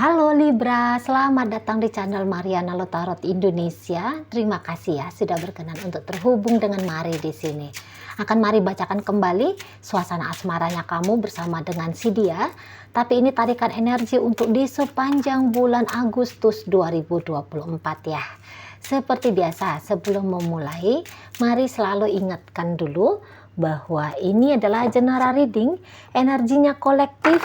Halo Libra, selamat datang di channel Mariana Lotarot Indonesia. Terima kasih ya sudah berkenan untuk terhubung dengan Mari di sini. Akan Mari bacakan kembali suasana asmaranya kamu bersama dengan si dia. Tapi ini tarikan energi untuk di sepanjang bulan Agustus 2024 ya. Seperti biasa, sebelum memulai, mari selalu ingatkan dulu bahwa ini adalah general reading, energinya kolektif,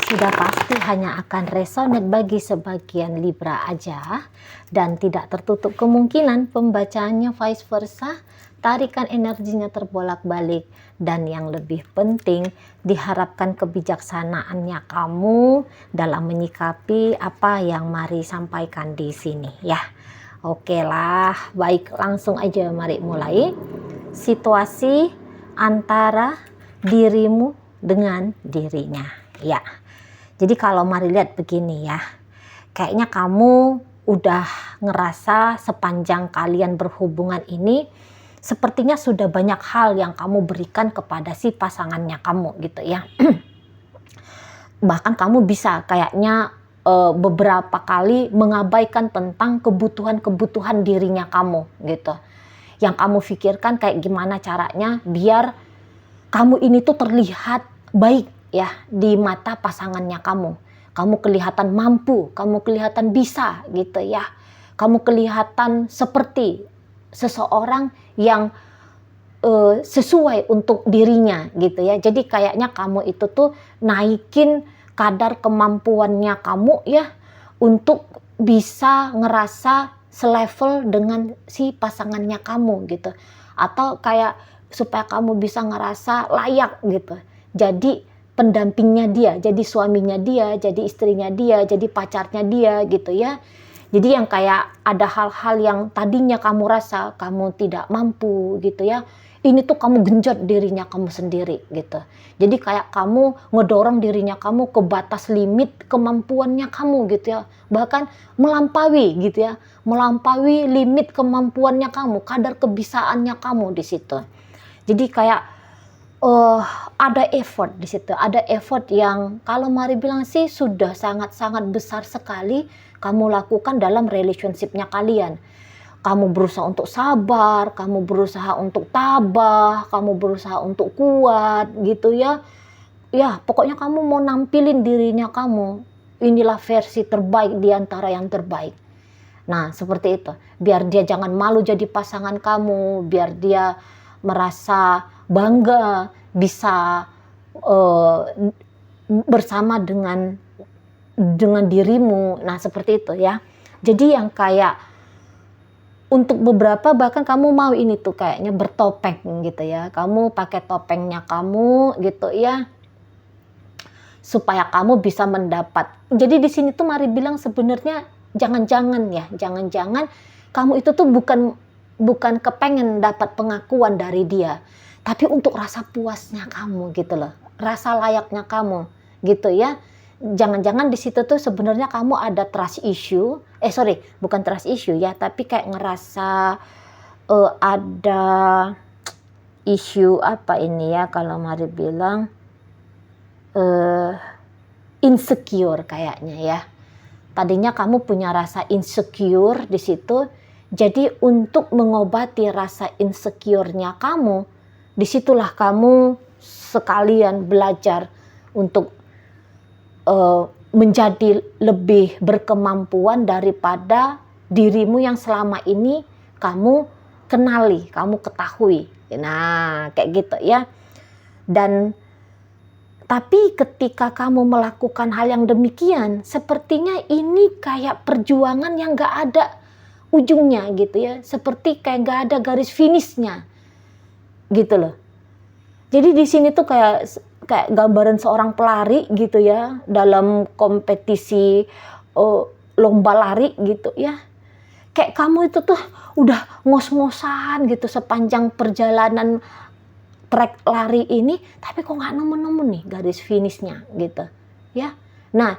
sudah pasti hanya akan resonate bagi sebagian Libra aja dan tidak tertutup kemungkinan pembacaannya vice versa, tarikan energinya terbolak-balik, dan yang lebih penting diharapkan kebijaksanaannya kamu dalam menyikapi apa yang Mari sampaikan di sini ya. Oke lah, baik, langsung aja mari mulai. Situasi antara dirimu dengan dirinya ya. Jadi kalau Mari lihat begini ya, kayaknya kamu udah ngerasa sepanjang kalian berhubungan ini sepertinya sudah banyak hal yang kamu berikan kepada si pasangannya kamu gitu ya. Bahkan kamu bisa kayaknya beberapa kali mengabaikan tentang kebutuhan-kebutuhan dirinya kamu gitu. Yang kamu pikirkan kayak gimana caranya biar kamu ini tuh terlihat baik ya di mata pasangannya kamu. Kamu kelihatan mampu, kamu kelihatan bisa gitu ya. Kamu kelihatan seperti seseorang yang sesuai untuk dirinya gitu ya. Jadi kayaknya kamu itu tuh naikin kadar kemampuannya kamu ya untuk bisa ngerasa selevel dengan si pasangannya kamu gitu. Atau kayak supaya kamu bisa ngerasa layak gitu. Jadi pendampingnya dia, jadi suaminya dia, jadi istrinya dia, jadi pacarnya dia gitu ya. Jadi yang kayak ada hal-hal yang tadinya kamu rasa kamu tidak mampu gitu ya. Ini tuh kamu genjot dirinya kamu sendiri gitu. Jadi kayak kamu ngedorong dirinya kamu ke batas limit kemampuannya kamu gitu ya. Bahkan melampaui gitu ya. Melampaui limit kemampuannya kamu, kadar kebisaannya kamu di situ. Jadi kayak ada effort di situ, ada effort yang kalau Mari bilang sih sudah sangat-sangat besar sekali kamu lakukan dalam relationship-nya kalian. Kamu berusaha untuk sabar, kamu berusaha untuk tabah, kamu berusaha untuk kuat gitu ya. Ya, pokoknya kamu mau nampilin dirinya kamu. Inilah versi terbaik di antara yang terbaik. Nah, seperti itu. Biar dia jangan malu jadi pasangan kamu, biar dia merasa bangga bisa bersama dengan dirimu. Nah, seperti itu ya. Jadi yang kayak untuk beberapa bahkan kamu mau ini tuh kayaknya bertopeng gitu ya. Kamu pakai topengnya kamu gitu ya. Supaya kamu bisa mendapat. Jadi di sini tuh Mari bilang sebenarnya jangan-jangan ya, jangan-jangan kamu itu tuh bukan kepengen dapat pengakuan dari dia, tapi untuk rasa puasnya kamu gitu loh, rasa layaknya kamu gitu ya. Jangan-jangan di situ tuh sebenarnya kamu ada trust issue, bukan trust issue ya, tapi kayak ngerasa ada isu apa ini ya kalau Mari bilang insecure kayaknya ya. Tadinya kamu punya rasa insecure di situ, jadi untuk mengobati rasa insecure-nya kamu, disitulah kamu sekalian belajar untuk menjadi lebih berkemampuan daripada dirimu yang selama ini kamu kenali, kamu ketahui. Nah, kayak gitu ya. Dan tapi ketika kamu melakukan hal yang demikian, sepertinya ini kayak perjuangan yang gak ada ujungnya gitu ya. Seperti kayak gak ada garis finishnya gitu loh. Jadi di sini tuh kayak gambaran seorang pelari gitu ya, dalam kompetisi lomba lari gitu ya. Kayak kamu itu tuh udah ngos-ngosan gitu sepanjang perjalanan trek lari ini, tapi kok nggak nemu-nemu nih garis finishnya gitu ya. Nah,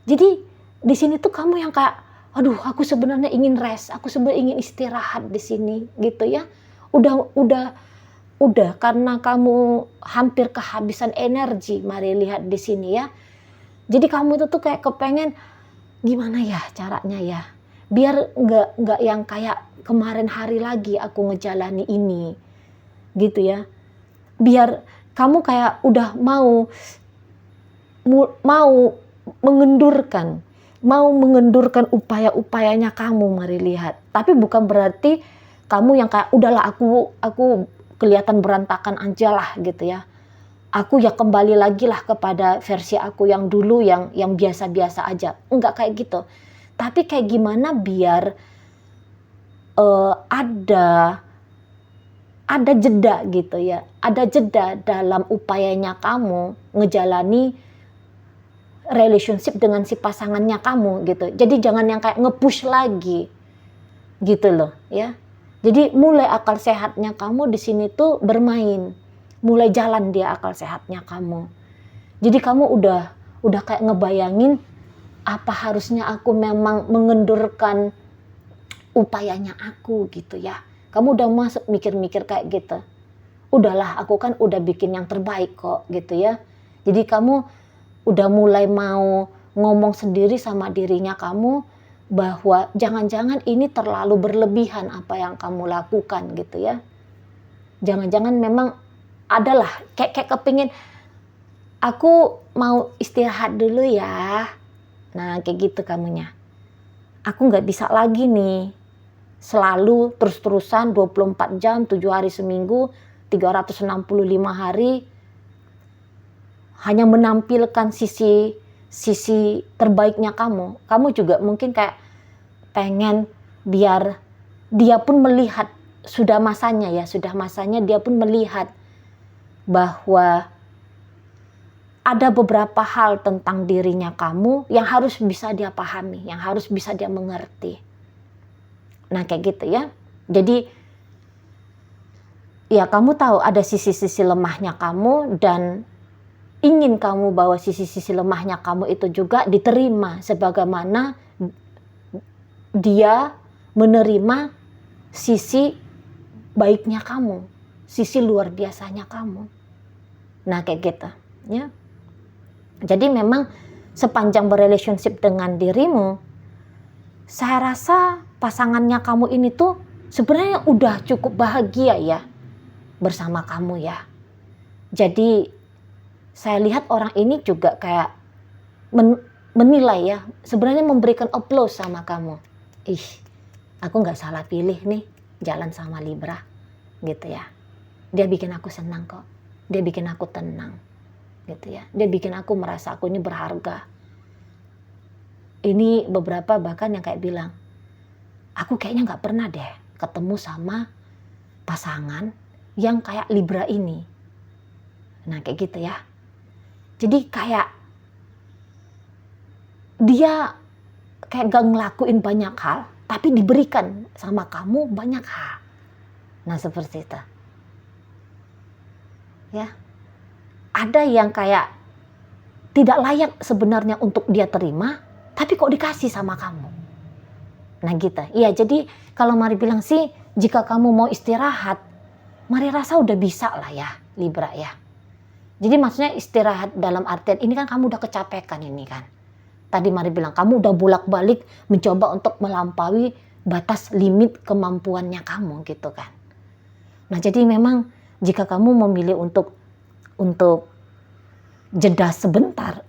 jadi di sini tuh kamu yang kayak, aduh, aku sebenarnya ingin rest, aku sebenarnya ingin istirahat di sini gitu ya. Udah karena kamu hampir kehabisan energi, Mari lihat di sini ya. Jadi kamu itu tuh kayak kepengen gimana ya caranya ya, biar nggak yang kayak kemarin hari lagi aku ngejalani ini, gitu ya. Biar kamu kayak udah mau mengendurkan upaya-upayanya kamu, mari lihat. Tapi bukan berarti kamu yang kayak udahlah aku kelihatan berantakan aja lah gitu ya. Aku ya kembali lagi lah kepada versi aku yang dulu yang biasa-biasa aja. Enggak kayak gitu. Tapi kayak gimana biar ada jeda gitu ya. Ada jeda dalam upayanya kamu ngejalani relationship dengan si pasangannya kamu gitu. Jadi jangan yang kayak nge-push lagi gitu loh ya. Jadi mulai akal sehatnya kamu di sini tuh bermain. Mulai jalan dia akal sehatnya kamu. Jadi kamu udah kayak ngebayangin apa harusnya aku memang mengendurkan upayanya aku gitu ya. Kamu udah masuk mikir-mikir kayak gitu. Udahlah, aku kan udah bikin yang terbaik kok gitu ya. Jadi kamu udah mulai mau ngomong sendiri sama dirinya kamu bahwa jangan-jangan ini terlalu berlebihan apa yang kamu lakukan gitu ya. Jangan-jangan memang adalah kayak kepingin aku mau istirahat dulu ya. Nah kayak gitu kamunya. Aku nggak bisa lagi nih selalu terus-terusan 24 jam, 7 hari seminggu, 365 hari hanya menampilkan sisi terbaiknya kamu. Kamu juga mungkin kayak pengen biar dia pun melihat, sudah masanya dia pun melihat bahwa ada beberapa hal tentang dirinya kamu yang harus bisa dia pahami, yang harus bisa dia mengerti. Nah kayak gitu ya. Jadi ya kamu tahu ada sisi-sisi lemahnya kamu dan ingin kamu bahwa sisi-sisi lemahnya kamu itu juga diterima sebagaimana dia menerima sisi baiknya kamu, sisi luar biasanya kamu. Nah kayak gitu ya. Jadi memang sepanjang berrelationship dengan dirimu, saya rasa pasangannya kamu ini tuh sebenarnya udah cukup bahagia ya bersama kamu ya. Jadi saya lihat orang ini juga kayak menilai ya, sebenarnya memberikan applause sama kamu. Ih, aku nggak salah pilih nih jalan sama Libra gitu ya. Dia bikin aku senang kok, dia bikin aku tenang gitu ya. Dia bikin aku merasa aku ini berharga. Ini beberapa bahkan yang kayak bilang, aku kayaknya nggak pernah deh ketemu sama pasangan yang kayak Libra ini. Nah kayak gitu ya. Jadi kayak dia kayak gak ngelakuin banyak hal, tapi diberikan sama kamu banyak hal. Nah seperti itu. Ya. Ada yang kayak tidak layak sebenarnya untuk dia terima, tapi kok dikasih sama kamu. Nah gitu. Iya jadi kalau Mari bilang sih, jika kamu mau istirahat, Mari rasa udah bisa lah ya Libra ya. Jadi maksudnya istirahat dalam artian ini kan kamu udah kecapekan ini kan. Tadi Mari bilang kamu udah bolak-balik mencoba untuk melampaui batas limit kemampuannya kamu gitu kan. Nah jadi memang jika kamu memilih untuk jeda sebentar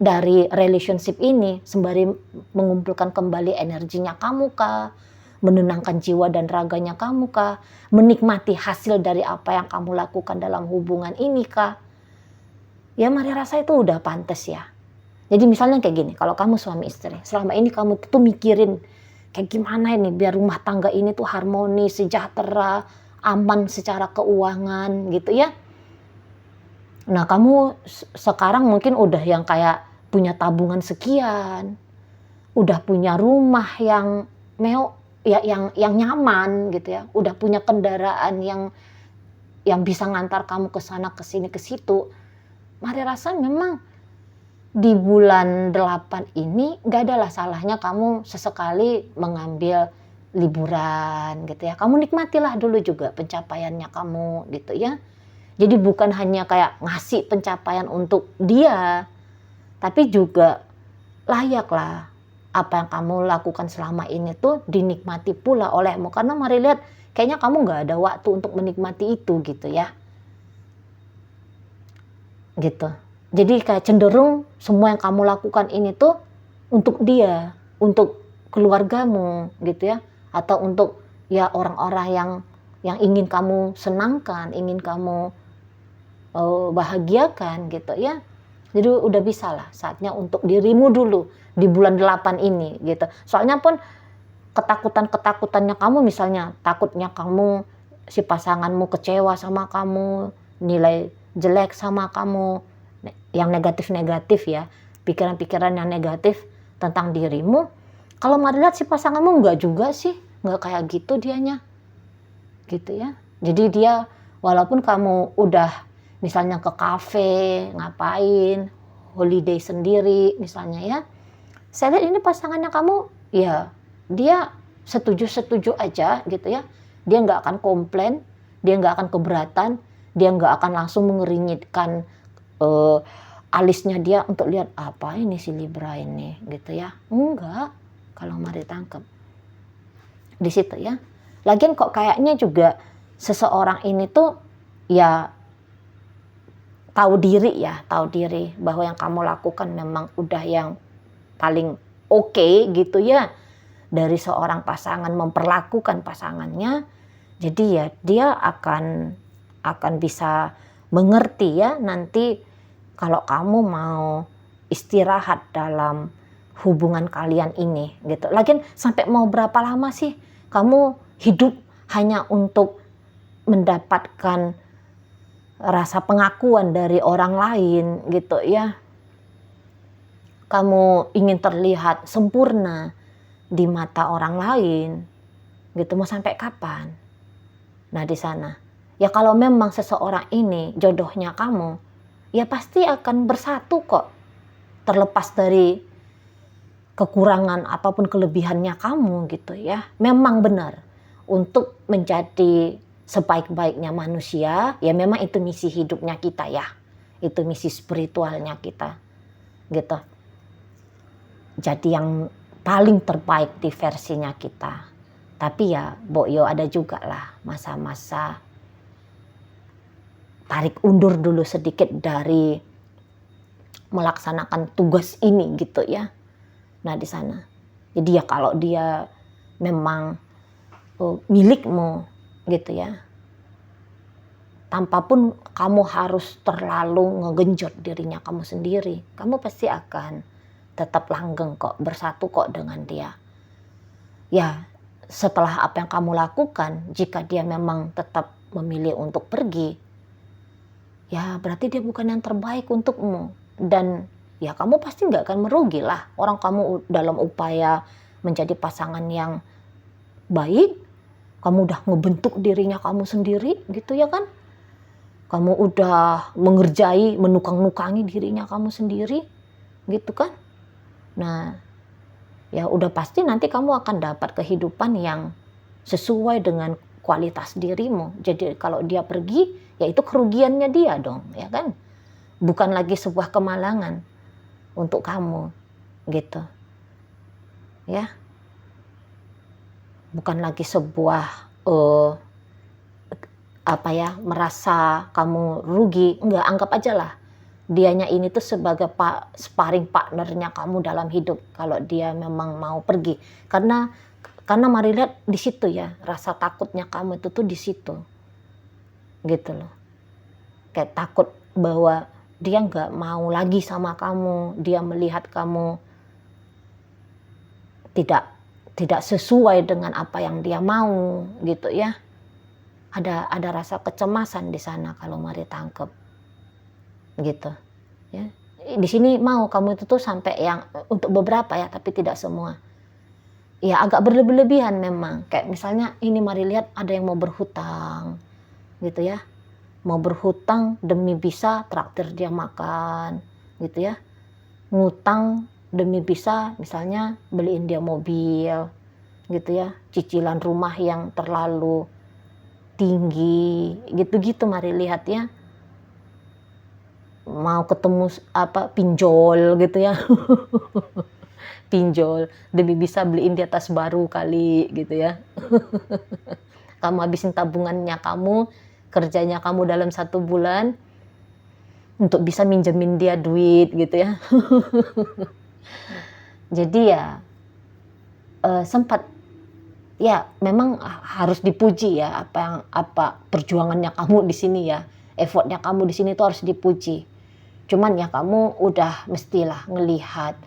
dari relationship ini sembari mengumpulkan kembali energinya kamu kah, menenangkan jiwa dan raganya kamu kah, menikmati hasil dari apa yang kamu lakukan dalam hubungan ini kah, ya Mari rasa itu udah pantas ya. Jadi misalnya kayak gini, kalau kamu suami istri, selama ini kamu tuh mikirin kayak gimana ini biar rumah tangga ini tuh harmonis, sejahtera, aman secara keuangan gitu ya. Nah kamu sekarang mungkin udah yang kayak punya tabungan sekian, udah punya rumah yang yang nyaman gitu ya, udah punya kendaraan yang bisa ngantar kamu ke sana ke sini ke situ. Mari rasa memang di bulan 8 ini gak adalah salahnya kamu sesekali mengambil liburan gitu ya. Kamu nikmatilah dulu juga pencapaiannya kamu gitu ya. Jadi bukan hanya kayak ngasih pencapaian untuk dia, tapi juga layaklah apa yang kamu lakukan selama ini tuh dinikmati pula olehmu. Karena mari lihat, kayaknya kamu nggak ada waktu untuk menikmati itu gitu ya. Gitu. Jadi kayak cenderung semua yang kamu lakukan ini tuh untuk dia, untuk keluargamu gitu ya, atau untuk ya orang-orang yang ingin kamu senangkan, ingin kamu bahagiakan gitu ya. Jadi udah bisa lah saatnya untuk dirimu dulu di bulan 8 ini gitu. Soalnya pun ketakutannya kamu, misalnya takutnya kamu si pasanganmu kecewa sama kamu, nilai jelek sama kamu, yang negatif-negatif ya, pikiran-pikiran yang negatif tentang dirimu. Kalau mari lihat si pasanganmu enggak juga sih, enggak kayak gitu dianya gitu ya. Jadi dia walaupun kamu udah misalnya ke kafe, ngapain, holiday sendiri misalnya ya, saya lihat ini pasangannya kamu ya dia setuju-setuju aja gitu ya. Dia nggak akan komplain, dia nggak akan keberatan, dia nggak akan langsung mengeringitkan alisnya dia untuk lihat apa ini si Libra ini gitu ya. Enggak, kalau mari tangkap di situ ya. Lagian kok kayaknya juga seseorang ini tuh ya tahu diri bahwa yang kamu lakukan memang udah yang paling oke gitu ya, dari seorang pasangan memperlakukan pasangannya. Jadi ya dia akan bisa mengerti ya nanti kalau kamu mau istirahat dalam hubungan kalian ini gitu. Lagian sampai mau berapa lama sih kamu hidup hanya untuk mendapatkan rasa pengakuan dari orang lain gitu ya. Kamu ingin terlihat sempurna di mata orang lain gitu, mau sampai kapan? Nah di sana ya, kalau memang seseorang ini jodohnya kamu, ya pasti akan bersatu kok, terlepas dari kekurangan apapun kelebihannya kamu gitu ya. Memang benar untuk menjadi sebaik-baiknya manusia, ya memang itu misi hidupnya kita ya. Itu misi spiritualnya kita gitu. Jadi yang paling terbaik di versinya kita. Tapi ya Boyo ada juga lah masa-masa tarik undur dulu sedikit dari melaksanakan tugas ini gitu ya. Nah di sana. Jadi ya kalau dia memang milikmu gitu ya, tanpa pun kamu harus terlalu ngegenjot dirinya kamu sendiri, kamu pasti akan tetap langgeng kok, bersatu kok dengan dia. Ya setelah apa yang kamu lakukan, jika dia memang tetap memilih untuk pergi, ya berarti dia bukan yang terbaik untukmu. Dan ya kamu pasti nggak akan merugi lah, orang kamu dalam upaya menjadi pasangan yang baik, kamu udah ngebentuk dirinya kamu sendiri gitu ya kan. Kamu udah menukang-nukangi dirinya kamu sendiri gitu kan. Nah ya udah pasti nanti kamu akan dapat kehidupan yang sesuai dengan kualitas dirimu. Jadi kalau dia pergi, ya itu kerugiannya dia dong ya kan. Bukan lagi sebuah kemalangan untuk kamu gitu ya. Bukan lagi sebuah merasa kamu rugi. Enggak, anggap aja lah dianya ini tuh sebagai sparring partnernya kamu dalam hidup kalau dia memang mau pergi. Karena mari lihat di situ ya, rasa takutnya kamu itu tuh di situ gitu loh. Kayak takut bahwa dia nggak mau lagi sama kamu, dia melihat kamu tidak sesuai dengan apa yang dia mau gitu ya. Ada rasa kecemasan di sana kalau mari tangkep gitu ya. Di sini mau kamu itu tuh sampai yang untuk beberapa ya, tapi tidak semua. Ya agak berlebihan memang. Kayak misalnya ini mari lihat ada yang mau berhutang gitu ya. Mau berhutang demi bisa traktir dia makan gitu ya. Ngutang demi bisa misalnya beliin dia mobil gitu ya, cicilan rumah yang terlalu tinggi gitu-gitu. Mari lihat ya, mau ketemu pinjol gitu ya pinjol demi bisa beliin dia tas baru kali gitu ya. Kamu habisin tabungannya kamu, kerjanya kamu dalam 1 bulan untuk bisa minjemin dia duit gitu ya. Jadi ya sempat ya memang harus dipuji ya apa perjuangannya kamu di sini ya, effortnya kamu di sini tuh harus dipuji. Cuman ya kamu udah mestilah ngelihat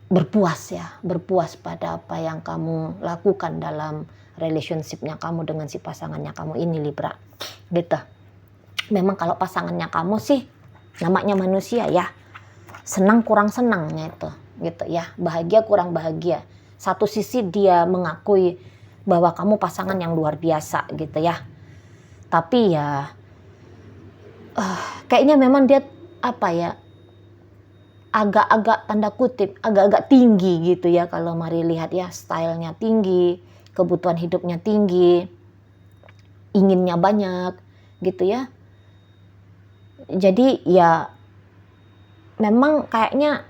berpuas pada apa yang kamu lakukan dalam relationship-nya kamu dengan si pasangannya kamu ini Libra. Gitu. Memang kalau pasangannya kamu sih namanya manusia ya, senang kurang senangnya itu gitu ya, bahagia kurang bahagia. Satu sisi dia mengakui bahwa kamu pasangan yang luar biasa gitu ya, tapi ya kayaknya memang dia apa ya, agak-agak tanda kutip agak-agak tinggi gitu ya kalau mari lihat ya, stylenya tinggi, kebutuhan hidupnya tinggi, inginnya banyak gitu ya. Jadi ya memang kayaknya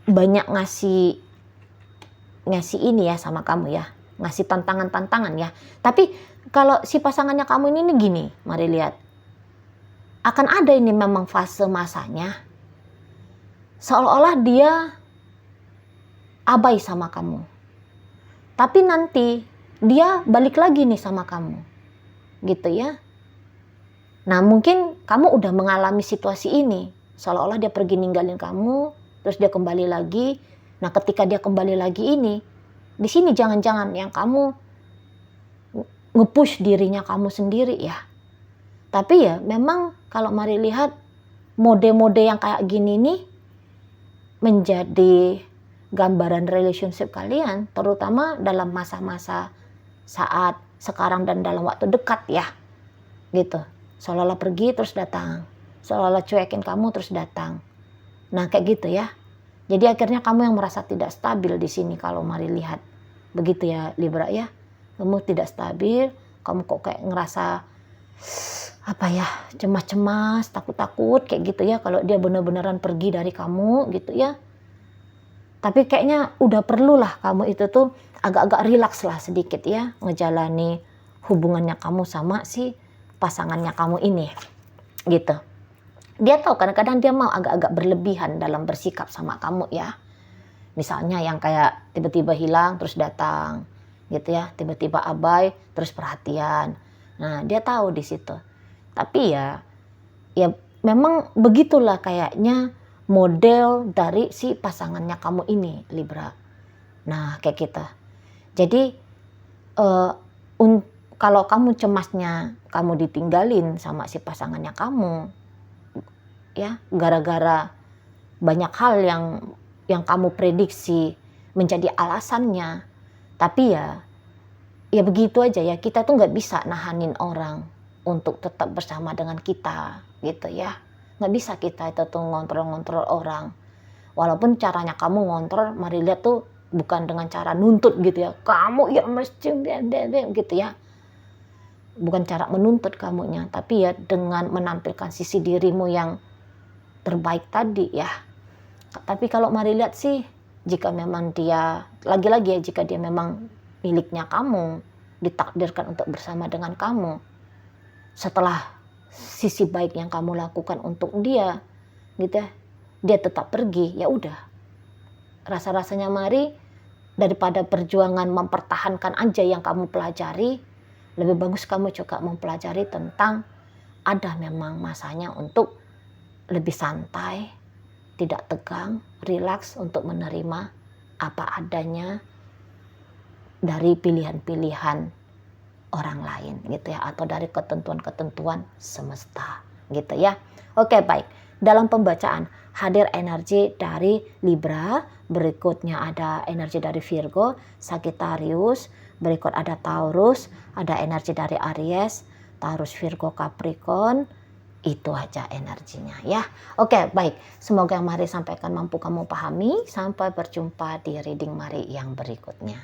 banyak ngasih ini ya sama kamu ya, ngasih tantangan-tantangan ya. Tapi kalau si pasangannya kamu ini gini, mari lihat. Akan ada ini memang fase masanya seolah-olah dia abai sama kamu. Tapi nanti dia balik lagi nih sama kamu. Gitu ya. Nah, mungkin kamu udah mengalami situasi ini. Seolah-olah dia pergi ninggalin kamu, terus dia kembali lagi. Nah, ketika dia kembali lagi ini, di sini jangan-jangan yang kamu nge-push dirinya kamu sendiri ya. Tapi ya memang kalau mari lihat mode-mode yang kayak gini nih menjadi gambaran relationship kalian, terutama dalam masa-masa saat sekarang dan dalam waktu dekat ya. Gitu. Seolah-olah pergi terus datang. Seolah-olah cuekin kamu terus datang. Nah, kayak gitu ya. Jadi akhirnya kamu yang merasa tidak stabil di sini kalau mari lihat. Begitu ya Libra ya. Kamu tidak stabil, kamu kok kayak ngerasa apa ya, cemas-cemas, takut-takut kayak gitu ya kalau dia benar-benaran pergi dari kamu gitu ya. Tapi kayaknya udah perlulah kamu itu tuh agak-agak rileks lah sedikit ya ngejalani hubungannya kamu sama si pasangannya kamu ini gitu. Dia tahu kadang-kadang dia mau agak-agak berlebihan dalam bersikap sama kamu ya. Misalnya yang kayak tiba-tiba hilang terus datang gitu ya, tiba-tiba abai terus perhatian. Nah, dia tahu di situ. Tapi ya memang begitulah kayaknya model dari si pasangannya kamu ini Libra. Nah, kayak gitu. Jadi kalau kamu cemasnya kamu ditinggalin sama si pasangannya kamu ya, gara-gara banyak hal yang kamu prediksi menjadi alasannya. Tapi ya begitu aja ya, kita tuh nggak bisa nahanin orang untuk tetap bersama dengan kita gitu ya. Nggak bisa kita itu tuh ngontrol-ngontrol orang. Walaupun caranya kamu ngontrol, mari lihat tuh bukan dengan cara nuntut gitu ya. Kamu ya mesti gitu ya. Bukan cara menuntut kamunya, tapi ya dengan menampilkan sisi dirimu yang terbaik tadi ya. Tapi kalau mari lihat sih, jika memang dia, lagi-lagi ya, jika dia memang miliknya kamu, ditakdirkan untuk bersama dengan kamu, setelah sisi baik yang kamu lakukan untuk dia gitu ya, dia tetap pergi, ya udah. Rasa-rasanya mari daripada perjuangan mempertahankan aja yang kamu pelajari, lebih bagus kamu juga mempelajari tentang ada memang masanya untuk lebih santai, tidak tegang, rileks untuk menerima apa adanya dari pilihan-pilihan orang lain gitu ya, atau dari ketentuan-ketentuan semesta gitu ya. Oke, baik. Dalam pembacaan hadir energi dari Libra, berikutnya ada energi dari Virgo, Sagittarius, berikut ada Taurus, ada energi dari Aries, Taurus, Virgo, Capricorn. Itu aja energinya ya. Oke, baik. Semoga yang Mari sampaikan mampu kamu pahami. Sampai berjumpa di reading Mari yang berikutnya.